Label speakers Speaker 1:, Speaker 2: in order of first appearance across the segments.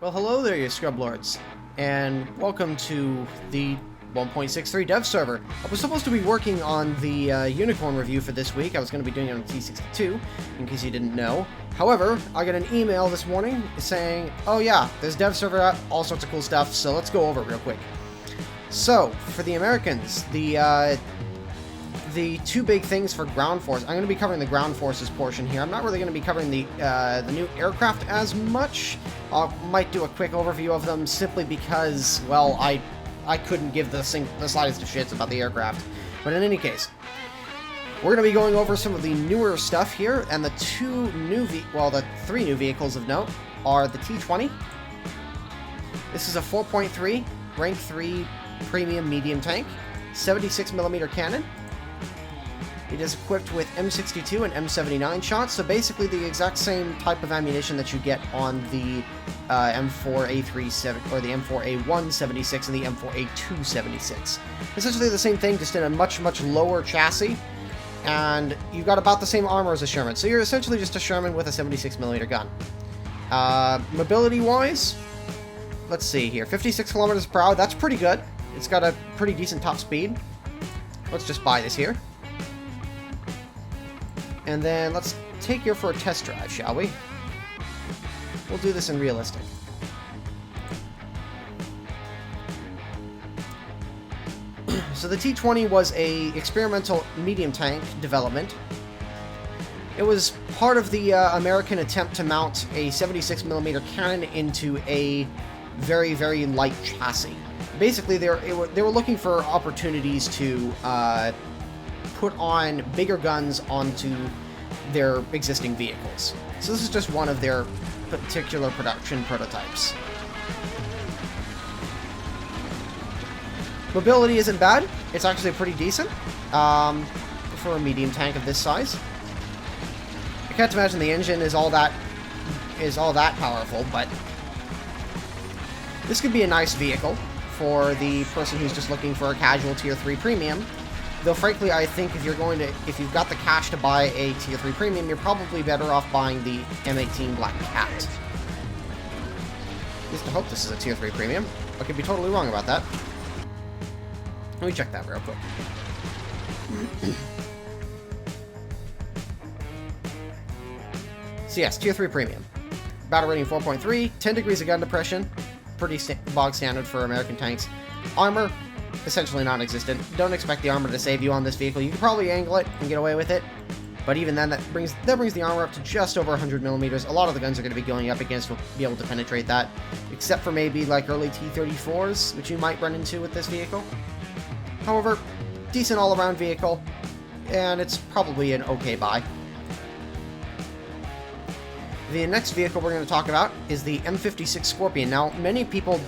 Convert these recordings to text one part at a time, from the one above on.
Speaker 1: Well, hello there, you scrub lords, and welcome to the 1.63 dev server. I was supposed to be working on the Unicorn review for this week. I was going to be doing it on T62, in case you didn't know. However, I got an email this morning saying, oh yeah, there's dev server up, all sorts of cool stuff, so let's go over it real quick. So, for the Americans, the two big things for ground force. I'm going to be covering the ground forces portion here. I'm not really going to be covering the new aircraft as much. I might do a quick overview of them simply because, well, I couldn't give the slightest of shits about the aircraft. But in any case, we're going to be going over some of the newer stuff here, and the the three new vehicles of note are the T-20. This is a 4.3 rank 3 premium medium tank, 76mm cannon. It is equipped with M62 and M79 shots, so basically the exact same type of ammunition that you get on the M4A37 or the M4A176 and the M4A276. Essentially the same thing, just in a much lower chassis, and you've got about the same armor as a Sherman. So you're essentially just a Sherman with a 76mm gun. Mobility-wise, let's see here, 56 kilometers per hour. That's pretty good. It's got a pretty decent top speed. Let's just buy this here. And then let's take you for a test drive, shall we? We'll do this in realistic. So the T-20 was a experimental medium tank development. It was part of the American attempt to mount a 76mm cannon into a very light chassis. Basically, they were looking for opportunities to put on bigger guns onto their existing vehicles. So this is just one of their particular production prototypes. Mobility isn't bad. It's actually pretty decent for a medium tank of this size. I can't imagine the engine is all that powerful, but this could be a nice vehicle for the person who's just looking for a casual Tier 3 premium. Though, frankly, I think if you've got the cash to buy a Tier 3 premium, you're probably better off buying the M18 Black Cat. At least I hope this is a Tier 3 premium. I could be totally wrong about that. Let me check that real quick. So yes, Tier 3 premium. Battle rating 4.3, 10 degrees of gun depression. Pretty bog standard for American tanks. Armor, essentially non-existent. Don't expect the armor to save you on this vehicle. You can probably angle it and get away with it, but even then, that brings the armor up to just over 100mm. A lot of the guns are going to be going up against will be able to penetrate that, except for maybe like early T-34s, which you might run into with this vehicle. However, decent all-around vehicle, and it's probably an okay buy. The next vehicle we're going to talk about is the M56 Scorpion. Now, many people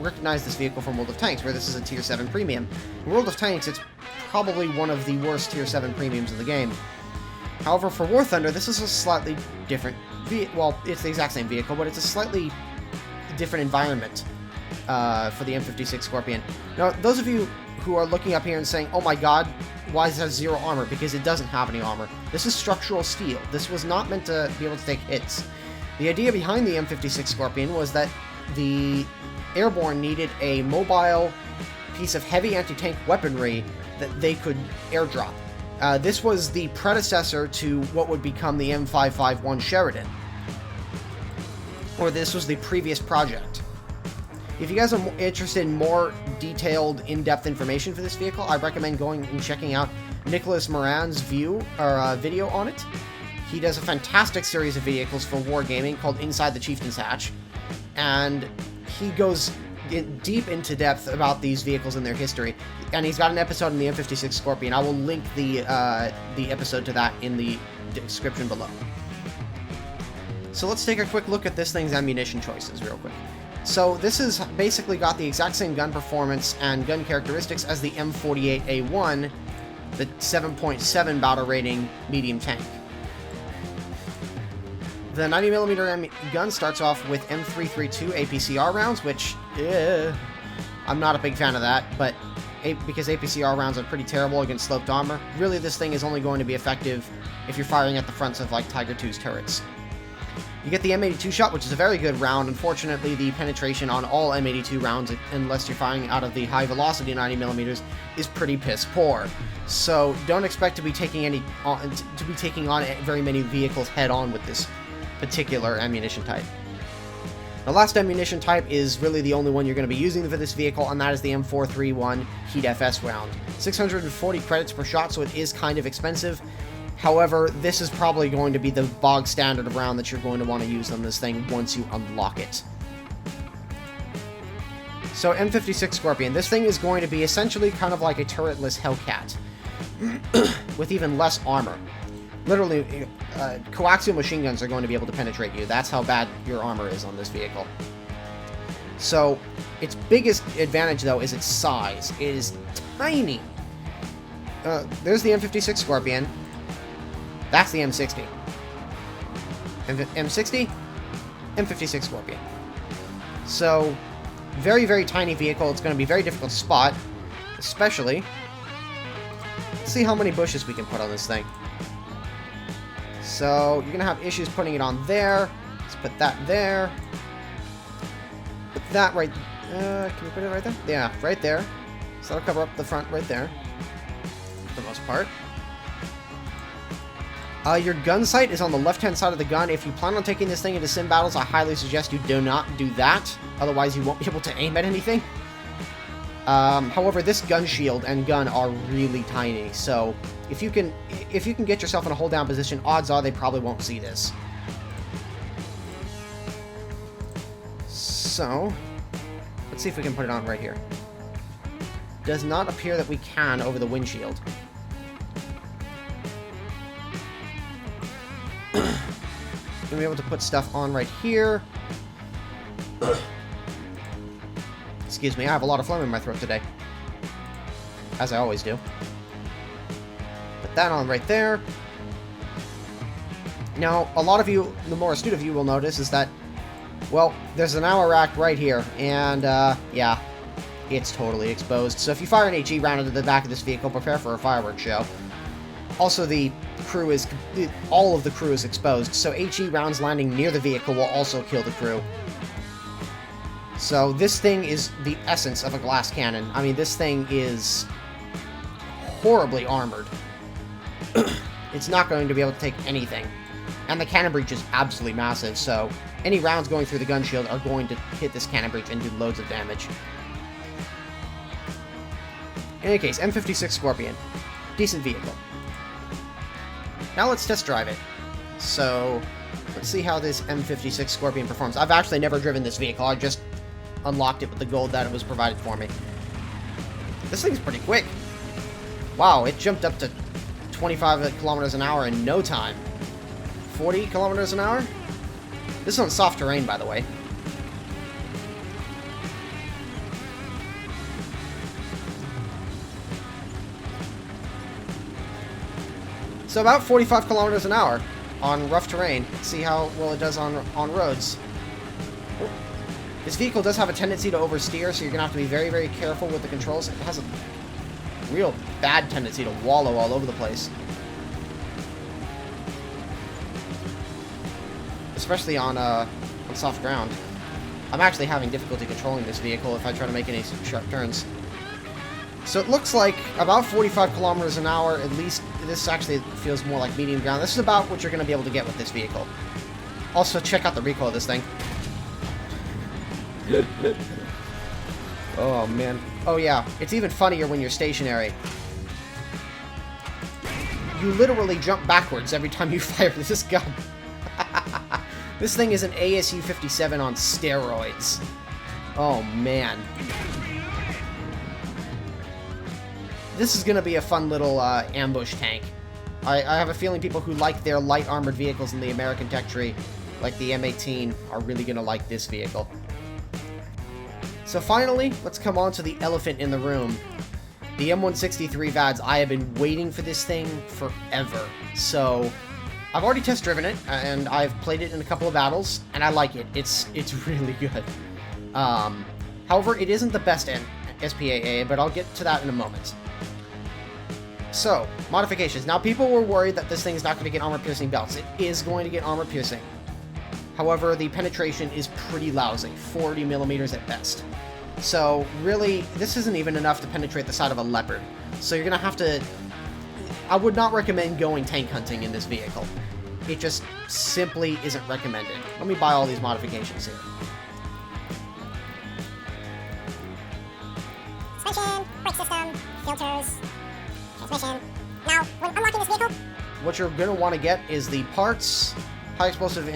Speaker 1: recognize this vehicle from World of Tanks, where this is a Tier 7 premium. In World of Tanks, it's probably one of the worst Tier 7 premiums in the game. However, for War Thunder, this is a slightly different well, it's the exact same vehicle, but it's a slightly different environment for the M56 Scorpion. Now, those of you who are looking up here and saying, oh my god, why does it have zero armor? Because it doesn't have any armor. This is structural steel. This was not meant to be able to take hits. The idea behind the M56 Scorpion was that the Airborne needed a mobile piece of heavy anti-tank weaponry that they could airdrop. This was the predecessor to what would become the M551 Sheridan. Or this was the previous project. If you guys are interested in more detailed, in-depth information for this vehicle, I recommend going and checking out Nicholas Moran's video on it. He does a fantastic series of vehicles for wargaming called Inside the Chieftain's Hatch, and he goes deep into depth about these vehicles and their history. And he's got an episode on the M56 Scorpion. I will link the episode to that in the description below. So let's take a quick look at this thing's ammunition choices real quick. So this has basically got the exact same gun performance and gun characteristics as the M48A1, the 7.7 battle rating medium tank. The 90mm gun starts off with M332 APCR rounds, which, I'm not a big fan of that, but because APCR rounds are pretty terrible against sloped armor, really this thing is only going to be effective if you're firing at the fronts of like Tiger II's turrets. You get the M82 shot, which is a very good round. Unfortunately, the penetration on all M82 rounds, unless you're firing out of the high velocity 90mm, is pretty piss poor. So don't expect to be taking on very many vehicles head on with this particular ammunition type. The last ammunition type is really the only one you're going to be using for this vehicle, and that is the M431 Heat FS round. 640 credits per shot, so it is kind of expensive. However, this is probably going to be the bog standard round that you're going to want to use on this thing once you unlock it. So M56 Scorpion. This thing is going to be essentially kind of like a turretless Hellcat, with even less armor. Literally, coaxial machine guns are going to be able to penetrate you. That's how bad your armor is on this vehicle. So, its biggest advantage, though, is its size. It is tiny. There's the M56 Scorpion. That's the M60. M60? M56 Scorpion. So, very, very tiny vehicle. It's going to be very difficult to spot. Especially... Let's see how many bushes we can put on this thing. So, you're going to have issues putting it on there. Let's put that there. Put that right... can we put it right there? Yeah, right there. So that'll cover up the front right there. For the most part. Your gun sight is on the left-hand side of the gun. If you plan on taking this thing into sim battles, I highly suggest you do not do that. Otherwise, you won't be able to aim at anything. However, this gun shield and gun are really tiny, so if you can get yourself in a hold-down position, odds are they probably won't see this. So, let's see if we can put it on right here. Does not appear that we can over the windshield. Gonna be able to put stuff on right here. Excuse me, I have a lot of phlegm in my throat today. As I always do. Put that on right there. Now, a lot of you, the more astute of you, will notice is that, well, there's an ammo rack right here, and, yeah, it's totally exposed. So if you fire an HE round into the back of this vehicle, prepare for a fireworks show. Also, all of the crew is exposed, so HE rounds landing near the vehicle will also kill the crew. So this thing is the essence of a glass cannon. I mean, this thing is horribly armored. It's not going to be able to take anything. And the cannon breach is absolutely massive, so any rounds going through the gun shield are going to hit this cannon breach and do loads of damage. In any case, M56 Scorpion. Decent vehicle. Now let's test drive it. So, let's see how this M56 Scorpion performs. I've actually never driven this vehicle, I just unlocked it with the gold that it was provided for me. This thing's pretty quick. Wow, it jumped up to 25 kilometers an hour in no time. 40 kilometers an hour? This is on soft terrain, by the way. So about 45 kilometers an hour on rough terrain. Let's see how well it does on roads. This vehicle does have a tendency to oversteer, so you're going to have to be very, very careful with the controls. It has a real bad tendency to wallow all over the place. Especially on soft ground. I'm actually having difficulty controlling this vehicle if I try to make any sharp turns. So it looks like about 45 kilometers an hour, at least. This actually feels more like medium ground. This is about what you're going to be able to get with this vehicle. Also, check out the recoil of this thing. Oh, man. Oh, yeah. It's even funnier when you're stationary. You literally jump backwards every time you fire this gun. This thing is an ASU 57 on steroids. Oh, man. This is going to be a fun little ambush tank. I have a feeling people who like their light armored vehicles in the American tech tree, like the M18, are really going to like this vehicle. So finally, let's come on to the elephant in the room. The M163 VADS. I have been waiting for this thing forever. So, I've already test driven it, and I've played it in a couple of battles, and I like it. It's really good. However, it isn't the best SPAA, but I'll get to that in a moment. So, modifications. Now, people were worried that this thing is not going to get armor-piercing belts. It is going to get armor-piercing. However, the penetration is pretty lousy, 40 millimeters at best. So really, this isn't even enough to penetrate the side of a Leopard. So you're going to have to... I would not recommend going tank hunting in this vehicle. It just simply isn't recommended. Let me buy all these modifications here.
Speaker 2: Suspension, brake system, filters, transmission. Now, when unlocking this vehicle,
Speaker 1: what you're going to want to get is the parts, high explosive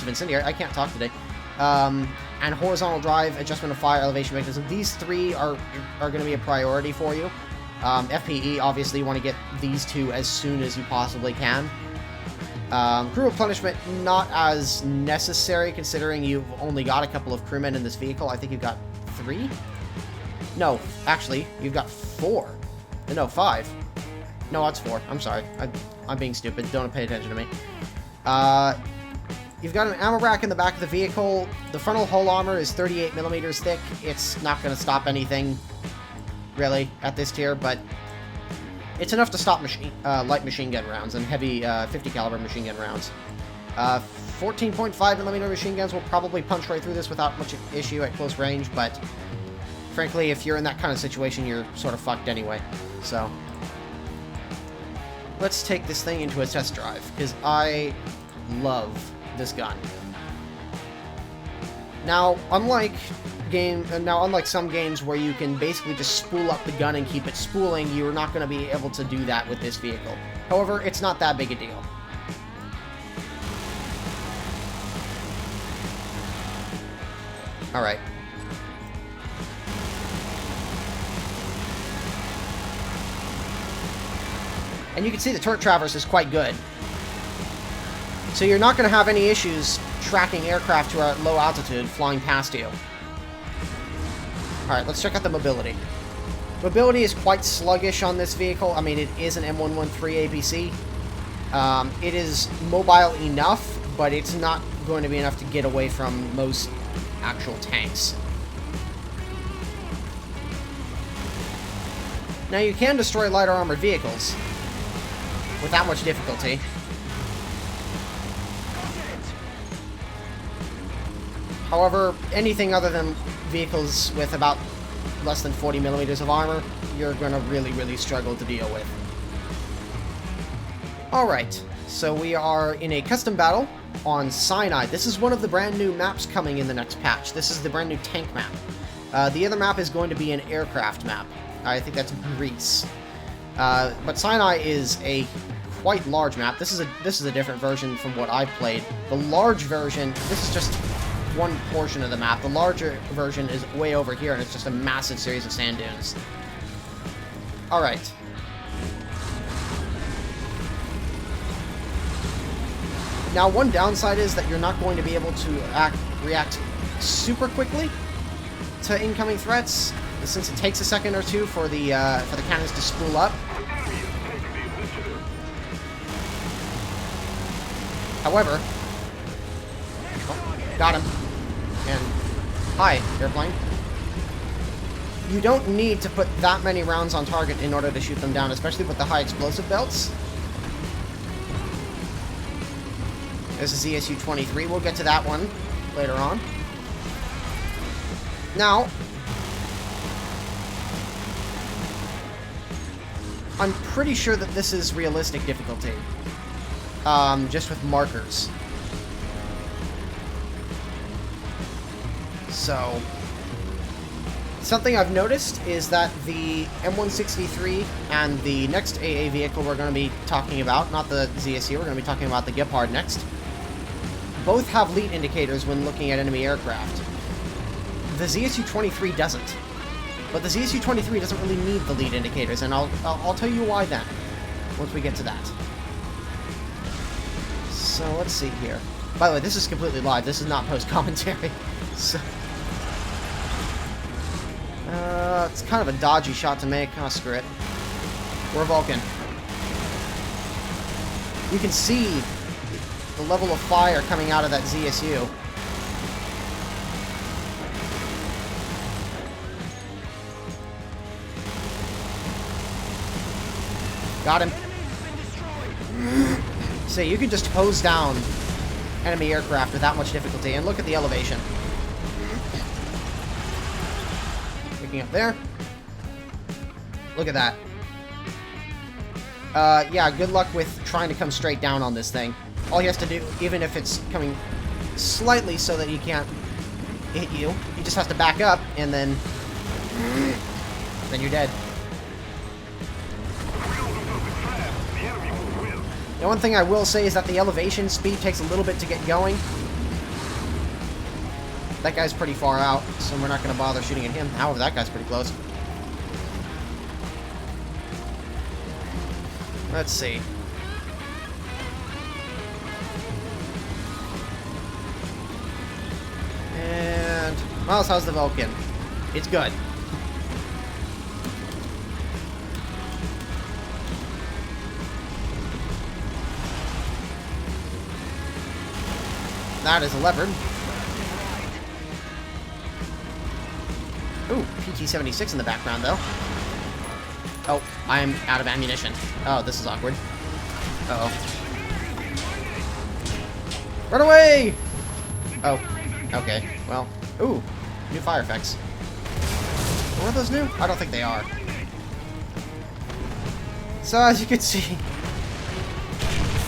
Speaker 1: incendiary, I can't talk today, and horizontal drive, adjustment of fire, elevation mechanism. These three are going to be a priority for you. FPE, obviously, you want to get these two as soon as you possibly can. Crew replenishment, not as necessary, considering you've only got a couple of crewmen in this vehicle. I think you've got 3? No, actually, you've got 4. No, 5. No, that's 4. I'm sorry. I'm being stupid. Don't pay attention to me. You've got an ammo rack in the back of the vehicle. The frontal hull armor is 38 millimeters thick. It's not going to stop anything, really, at this tier, but it's enough to stop light machine gun rounds and heavy 50 caliber machine gun rounds. 14.5 millimeter machine guns will probably punch right through this without much issue at close range, but frankly, if you're in that kind of situation, you're sort of fucked anyway. So let's take this thing into a test drive, because I love this gun. Now, unlike some games where you can basically just spool up the gun and keep it spooling, you're not going to be able to do that with this vehicle. However, it's not that big a deal. Alright. And you can see the turret traverse is quite good. So you're not going to have any issues tracking aircraft who are at low altitude flying past you. Alright, let's check out the mobility. Mobility is quite sluggish on this vehicle. I mean, it is an M163 APC. It is mobile enough, but it's not going to be enough to get away from most actual tanks. Now, you can destroy lighter armored vehicles without much difficulty. However, anything other than vehicles with about less than 40 millimeters of armor, you're going to really struggle to deal with. Alright, so we are in a custom battle on Cyanide. This is one of the brand new maps coming in the next patch. This is the brand new tank map. The other map is going to be an aircraft map. I think that's Greece. But Sinai is a quite large map. This is a different version from what I've played. The large version, this is just one portion of the map. The larger version is way over here, and it's just a massive series of sand dunes. Alright. Now, one downside is that you're not going to be able to react super quickly to incoming threats, since it takes a second or two for the cannons to spool up. However, oh, got him. And hi, airplane. You don't need to put that many rounds on target in order to shoot them down, especially with the high explosive belts. There's a ZSU-23. We'll get to that one later on. Now, I'm pretty sure that this is realistic difficulty. Just with markers. So, something I've noticed is that the M163 and the next AA vehicle we're going to be talking about, not the ZSU, we're going to be talking about the Gepard next, both have lead indicators when looking at enemy aircraft. The ZSU-23 doesn't. But the ZSU-23 doesn't really need the lead indicators, and I'll tell you why then, once we get to that. So, let's see here. By the way, this is completely live. This is not post-commentary. So, it's kind of a dodgy shot to make. Oh, screw it. We're Vulcan. You can see the level of fire coming out of that ZSU. Got him. So you can just hose down enemy aircraft with that much difficulty. And look at the elevation. Looking up there. Look at that. Yeah, good luck with trying to come straight down on this thing. All he has to do, even if it's coming slightly so that he can't hit you, he just has to back up, and then you're dead. The one thing I will say is that the elevation speed takes a little bit to get going. That guy's pretty far out, so we're not going to bother shooting at him. However, that guy's pretty close. Let's see. And Miles, how's the Vulcan? It's good. That is a Leopard. Ooh, PT-76 in the background, though. Oh, I'm out of ammunition. Oh, this is awkward. Uh-oh. Run away! Oh, okay. Well, ooh, new fire effects. Are those new? I don't think they are. So, as you can see,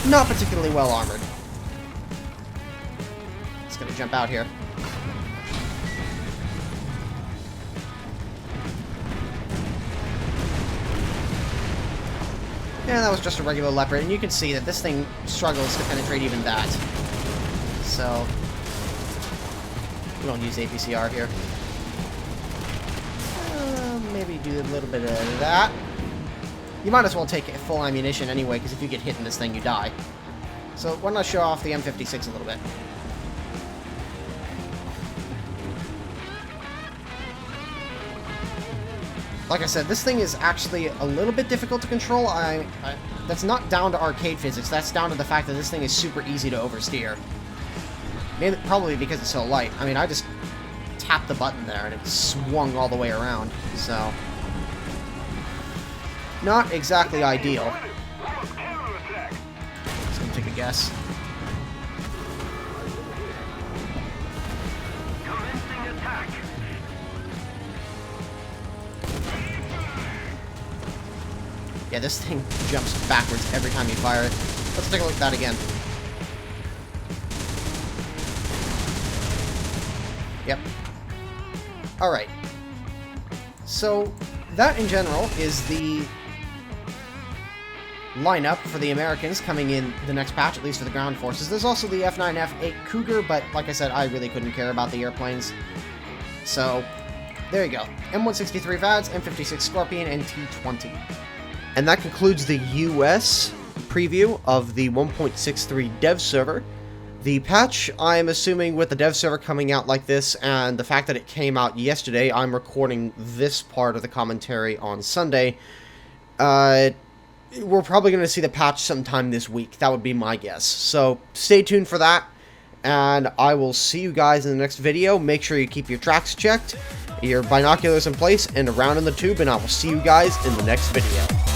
Speaker 1: not particularly well armored. Just gonna jump out here. Yeah, that was just a regular Leopard, and you can see that this thing struggles to penetrate even that. So, we don't use APCR here. Maybe do a little bit of that. You might as well take full ammunition anyway, because if you get hit in this thing, you die. So, why not show off the M56 a little bit? Like I said, this thing is actually a little bit difficult to control. That's not down to arcade physics. That's down to the fact that this thing is super easy to oversteer. Maybe, probably because it's so light. I mean, I just tapped the button there and it swung all the way around. So, not exactly ideal. Just gonna take a guess. Yeah, this thing jumps backwards every time you fire it. Let's take a look at that again. Yep. Alright. So, that in general is the lineup for the Americans coming in the next patch, at least for the ground forces. There's also the F9, F8 Cougar, but like I said, I really couldn't care about the airplanes. So, there you go. M163 VADS, M56 Scorpion, and T-20. And that concludes the US preview of the 1.63 dev server. The patch, I'm assuming with the dev server coming out like this, and the fact that it came out yesterday, I'm recording this part of the commentary on Sunday, we're probably going to see the patch sometime this week. That would be my guess. So stay tuned for that, and I will see you guys in the next video. Make sure you keep your tracks checked, your binoculars in place, and around in the tube, and I will see you guys in the next video.